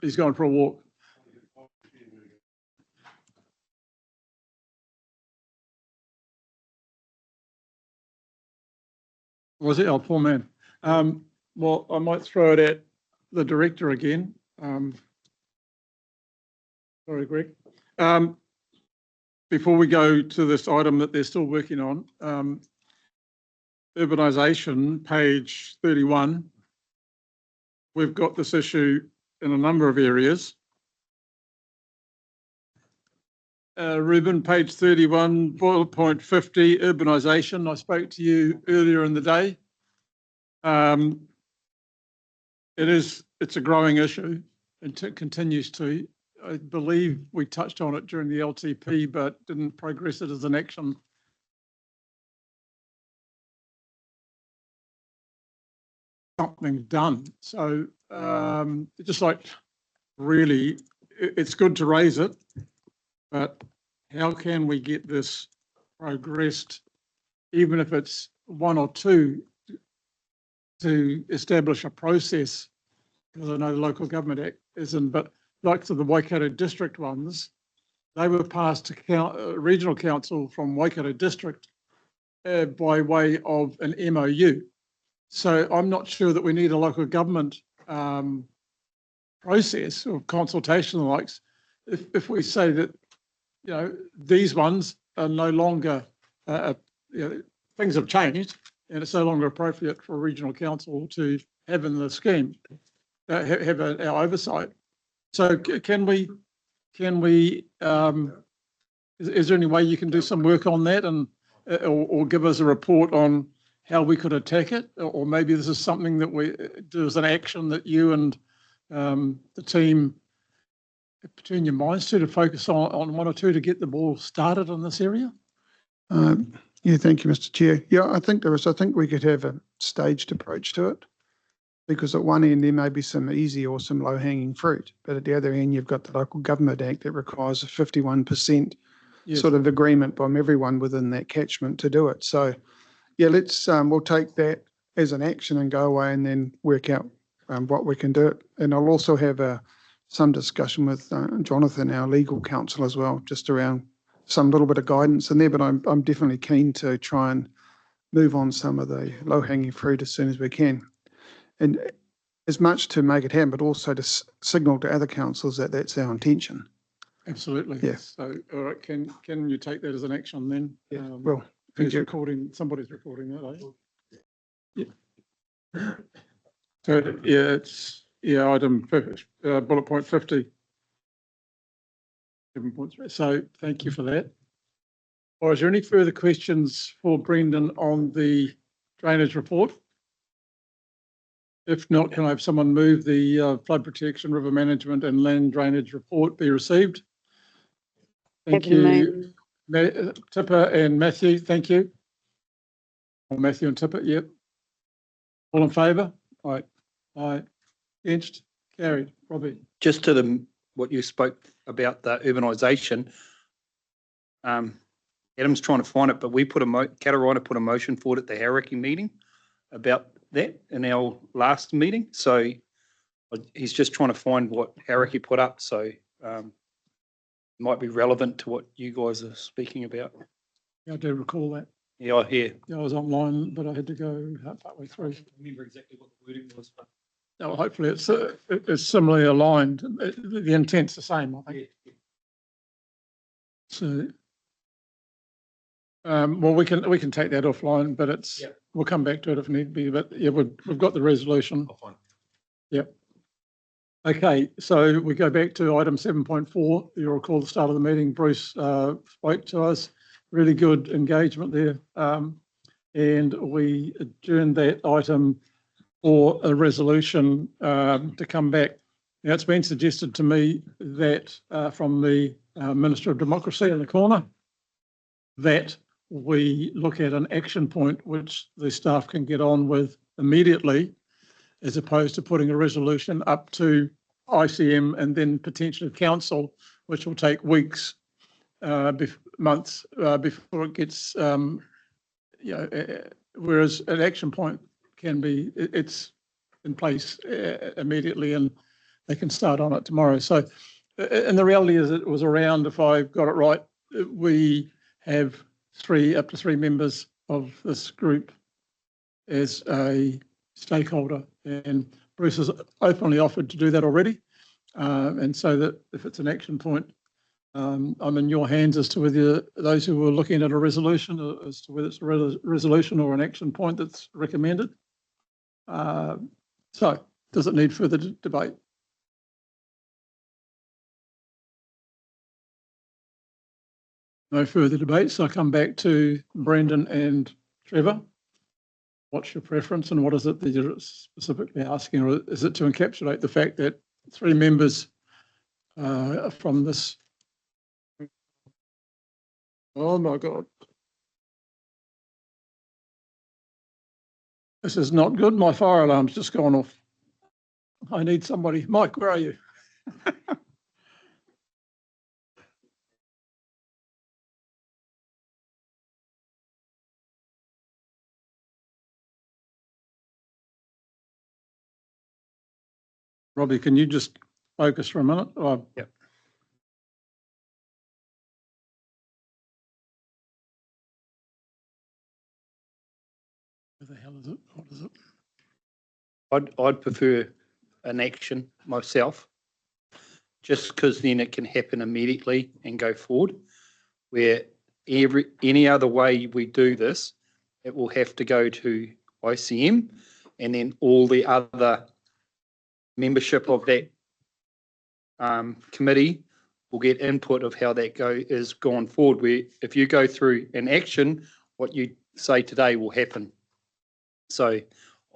He's going for a walk. Was it? Oh, poor man. Well, I might throw it at the director again. Sorry, Greg. Before we go to this item that they're still working on, urbanisation, page 31, we've got this issue in a number of areas. Ruben, page 31, bullet point 50, urbanisation. I spoke to you earlier in the day. It's a growing issue and it continues to. I believe we touched on it during the LTP, but didn't progress it as an action. Something done. So just like really, it's good to raise it, but how can we get this progressed, even if it's one or two, to establish a process? Because I know the Local Government Act isn't, but like to the Waikato District ones, they were passed to regional council from Waikato District by way of an MOU. So I'm not sure that we need a local government process or consultation likes if we say that, you know, these ones are no longer, you know, things have changed and it's no longer appropriate for a regional council to have in the scheme, have our oversight. So can we, is there any way you can do some work on that and or give us a report on how we could attack it? Or maybe this is something that we do as an action that you and the team turn your minds to focus on one or two to get the ball started in this area? Yeah, thank you, Mr. Chair. Yeah, I think we could have a staged approach to it, because at one end there may be some easy or some low-hanging fruit, but at the other end you've got the Local Government Act that requires a 51% sort of agreement by everyone within that catchment to do it. So yeah, let's we'll take that as an action and go away and then work out what we can do. And I'll also have some discussion with Jonathan, our legal counsel, as well, just around some little bit of guidance in there. But I'm definitely keen to try and move on some of the low-hanging fruit as soon as we can. And as much to make it happen, but also to signal to other councils that that's our intention. Absolutely. Yes. So, all right, can you take that as an action then? Yeah. Well, who's recording? Somebody's recording that, eh? Yeah. So yeah, it's item bullet point 50. 7.3. So thank you for that. Or is there any further questions for Brendan on the drainage report? If not, can I have someone move the flood protection, river management and land drainage report be received? Thank you. Tipper and Matthew, thank you. Or Matthew and Tipper, yep. All in favour? Aye. Aye. Against? Carried. Robbie. Just to what you spoke about, the urbanisation, Adam's trying to find it, but we put Karakia put a motion forward at the Karakia meeting about that in our last meeting. So he's just trying to find what Karakia put up. So it might be relevant to what you guys are speaking about. Yeah, I do recall that. Yeah, I hear. Yeah, I was online, but I had to go partway through. I don't remember exactly what the wording was. But no, hopefully it's similarly aligned. The intent's the same, I think. Yeah. So, well, we can take that offline, but it's we'll come back to it if need be. But yeah, we've got the resolution. Oh, fine. Yep. Okay, so we go back to item 7.4. You'll recall the start of the meeting. Bruce spoke to us. Really good engagement there, and we adjourned that item for a resolution to come back. Now, it's been suggested to me that from the Minister of Democracy in the corner that we look at an action point which the staff can get on with immediately, as opposed to putting a resolution up to ICM and then potentially council, which will take weeks, months before it gets, whereas an action point can be, it's in place immediately, and they can start on it tomorrow. So, and the reality is it was around, if I got it right, we have up to three members of this group as a stakeholder, and Bruce has openly offered to do that already. And so that if it's an action point, I'm in your hands as to whether those who were looking at a resolution, as to whether it's a resolution or an action point that's recommended. So does it need further debate? No further debate. So I come back to Brendan and Trevor. What's your preference and what is it that you're specifically asking? Or is it to encapsulate the fact that three members from this? Oh my God. This is not good. My fire alarm's just gone off. I need somebody. Mike, where are you? Robbie, can you just focus for a minute? Oh. Yep. Where the hell is it? What is it? I'd prefer an action myself, just because then it can happen immediately and go forward. Where any other way we do this, it will have to go to ICM, and then all the other membership of that committee will get input of how that is gone forward. Where if you go through an action, what you say today will happen. So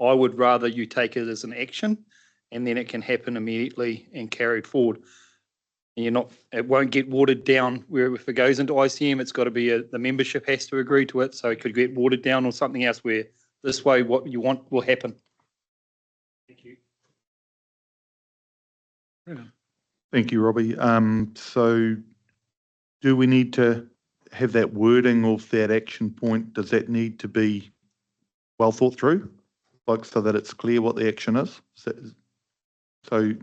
I would rather you take it as an action, and then it can happen immediately and carried forward. And it won't get watered down. Where if it goes into ICM, it's got to be the membership has to agree to it. So it could get watered down or something else. Where this way, what you want will happen. Thank you. Brendan. Thank you, Robbie. So do we need to have that wording of that action point? Does that need to be well thought through, like so that it's clear what the action is? So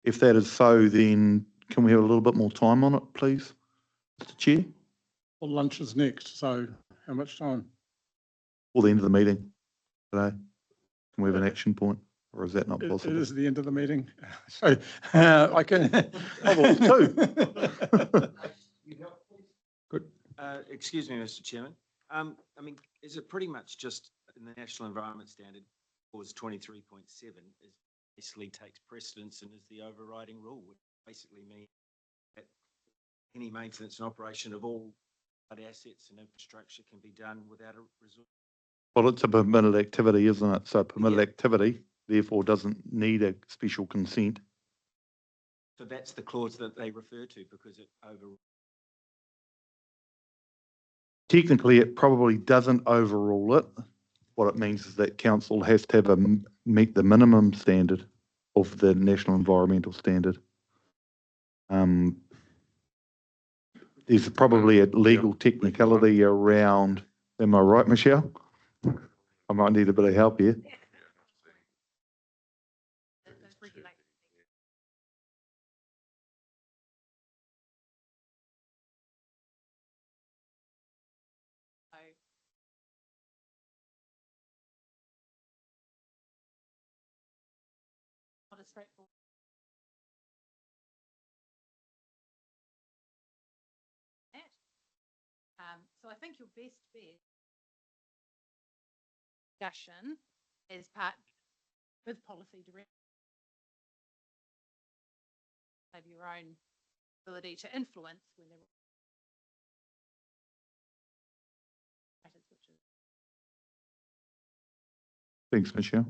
if that is so, then can we have a little bit more time on it, please, Mr. Chair? Well, lunch is next, so how much time? Or the end of the meeting today? Can we have an action point, or is that not It possible? is the end of the meeting. So I can. Two. Good. Excuse me, Mr. Chairman. I mean, is it pretty much just in the National Environment Standard, clause 23.7, is basically takes precedence and is the overriding rule, which basically means that any maintenance and operation of all assets and infrastructure can be done without a resort. Well, it's a permitted activity, isn't it? So permitted Yeah. activity, therefore, doesn't need a special consent. So that's the clause that they refer to because it over. Technically, it probably doesn't overrule it. What it means is that council has to have meet the minimum standard of the National Environmental Standard. There's probably a legal technicality around, am I right, Michelle? I might need a bit of help here. Not as straightforward. So I think your best bet discussion is part with policy direct. Have your own ability to influence when they're Thanks, Michelle.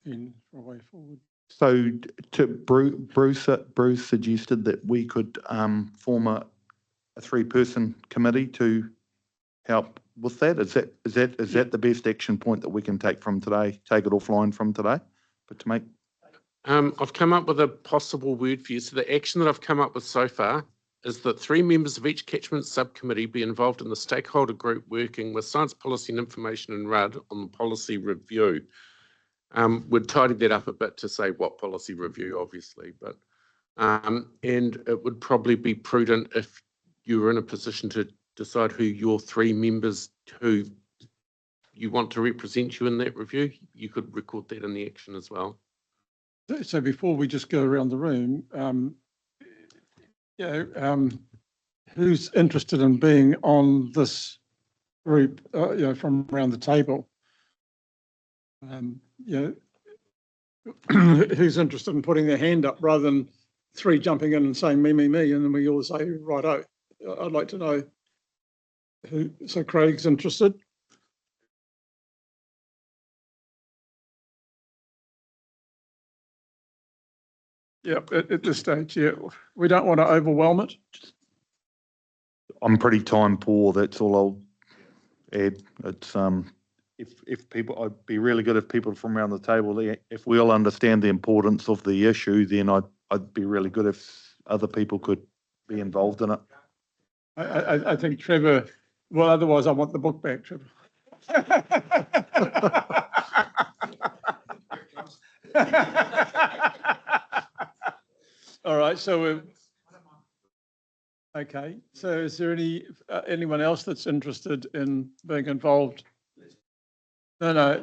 In for a way forward. So Bruce suggested that we could form a three-person committee to help with that. Is that the best action point that we can take from today? Take it offline from today, but to make. I've come up with a possible word for you. So the action that I've come up with so far is that 3 members of each catchment subcommittee be involved in the stakeholder group working with Science Policy and Information and RUD on the policy review. We'd tidy that up a bit to say what policy review, obviously, but and it would probably be prudent if you were in a position to decide who your 3 members who you want to represent you in that review, you could record that in the action as well. So before we just go around the room, who's interested in being on this group, from around the table? Who's interested in putting their hand up rather than 3 jumping in and saying me, and then we all say righto. I'd like to know who. So Craig's interested. Yeah, at this stage, yeah, we don't want to overwhelm it. I'm pretty time poor, that's all I'll add. It's, if people, I'd be really good if people from around the table, if we all understand the importance of the issue, then I'd be really good if other people could be involved in it. I think Trevor, well, otherwise I want the book back, Trevor. All right, so okay. So is there anyone else that's interested in being involved? No.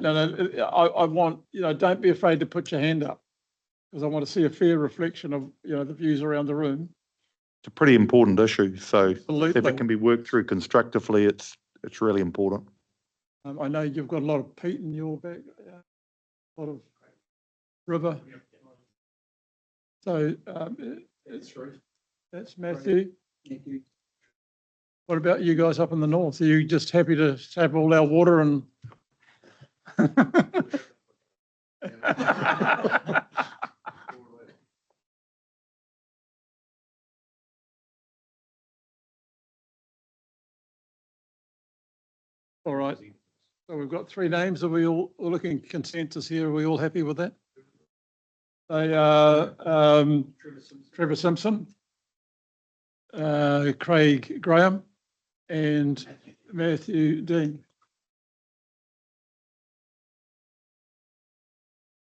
I want, don't be afraid to put your hand up because I want to see a fair reflection of, the views around the room. It's a pretty important issue, so Absolutely. if it can be worked through constructively, it's really important. I know you've got a lot of peat in your back, a lot of river. So that's Matthew. Thank you. What about you guys up in the north? Are you just happy to have all our water and? All right. So we've got 3 names. Are we all looking consensus here? Are we all happy with that? They are Trevor Simpson, Craig Graham, and Matthew Dean.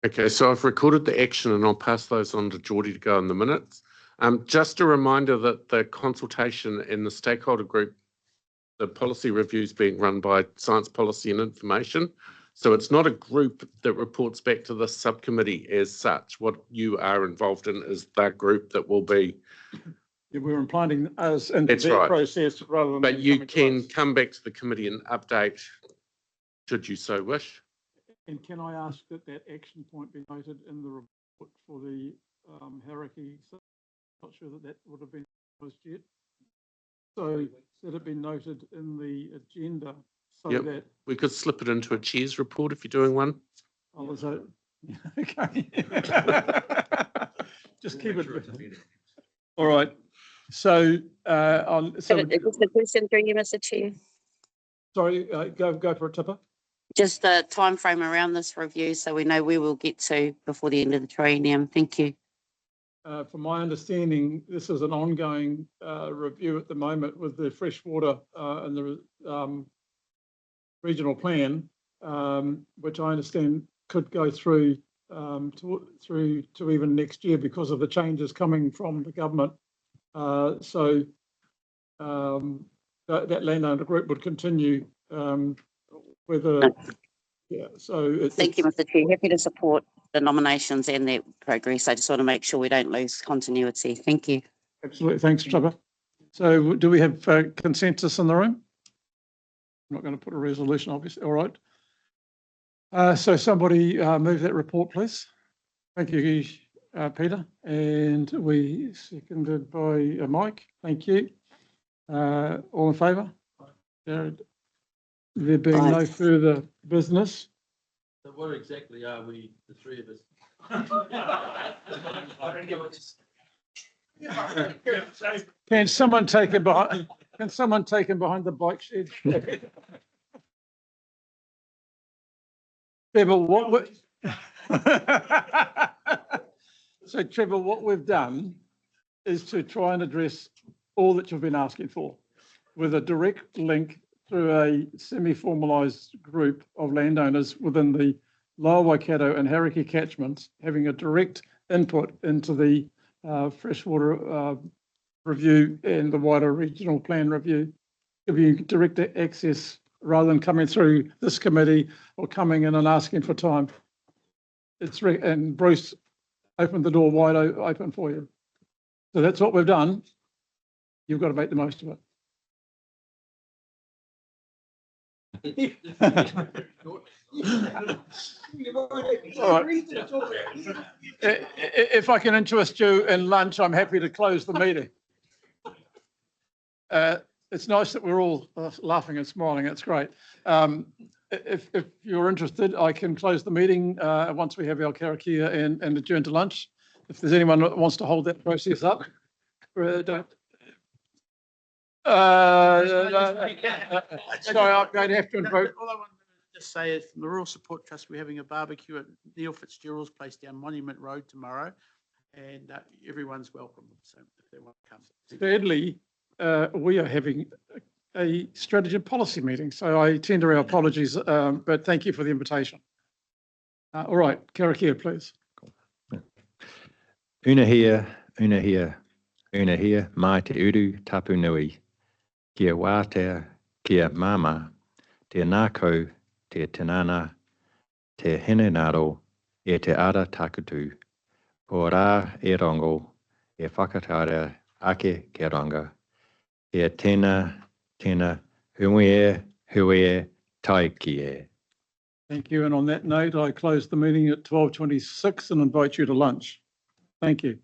Okay, so I've recorded the action and I'll pass those on to Geordie to go in the minutes. Just a reminder that the consultation in the stakeholder group, the policy review is being run by Science Policy and Information. So it's not a group that reports back to the subcommittee as such. What you are involved in is that group that will be. Yeah, we're implanting us into That's their right. process rather than. But you coming to can us. come back to the committee and update should you so wish. And can I ask that action point be noted in the report for the hierarchy? Not sure that would have been posted yet. So that it be noted in the agenda so that. We could slip it into a chairs report if you're doing one. Oh, is that? Okay. Just keep it. All right. So Just a question through you, Mr. Chair. Sorry, go for it, Tipper. Just the time frame around this review so we know where we'll get to before the end of the triennium. Thank you. From my understanding, this is an ongoing review at the moment with the freshwater and the regional plan, which I understand could go through to even next year because of the changes coming from the government. So that landowner group would continue whether. Yeah. So thank you, Mr. Chair. Happy to support the nominations and their progress. I just want to make sure we don't lose continuity. Thank you. Absolutely. Thanks, Trevor. So do we have consensus in the room? I'm not going to put a resolution, obviously. All right. So somebody move that report, please. Thank you, Peter. And we seconded by Mike. Thank you. All in favour? Jared. There being no further business. So what exactly are we, the 3 of us? Can someone take him behind? Can someone take him behind the bike shed? Trevor, so Trevor, what we've done is to try and address all that you've been asking for, with a direct link through a semi-formalised group of landowners within the Lower Waikato and Karakia catchments, having a direct input into the freshwater review and the wider regional plan review. Give you direct access rather than coming through this committee or coming in and asking for time. And Bruce opened the door wide open for you. So that's what we've done. You've got to make the most of it. All right. If I can interest you in lunch, I'm happy to close the meeting. It's nice that we're all laughing and smiling. It's great. If you're interested, I can close the meeting once we have our karakia and adjourn to lunch. If there's anyone that wants to hold that process up, don't. Sorry, I'm going to have to invoke. All I want to just say is from the Rural Support Trust, we're having a barbecue at Neil Fitzgerald's place down Monument Road tomorrow, and everyone's welcome. So if they want to come. Thirdly, we are having a strategy and policy meeting, so I tender our apologies, but thank you for the invitation. All right, Karakia, please. Una hia, mai te uru tapu nui. Kia wātea, kia mama, te nākau, te tinana, te hinenaro, e te ara takutu. Ko rā e rongo, e whakatara ake ke ronga. E tēnā, huie, tai ki e. Thank you. And on that note, I close the meeting at 12:26 and invite you to lunch. Thank you.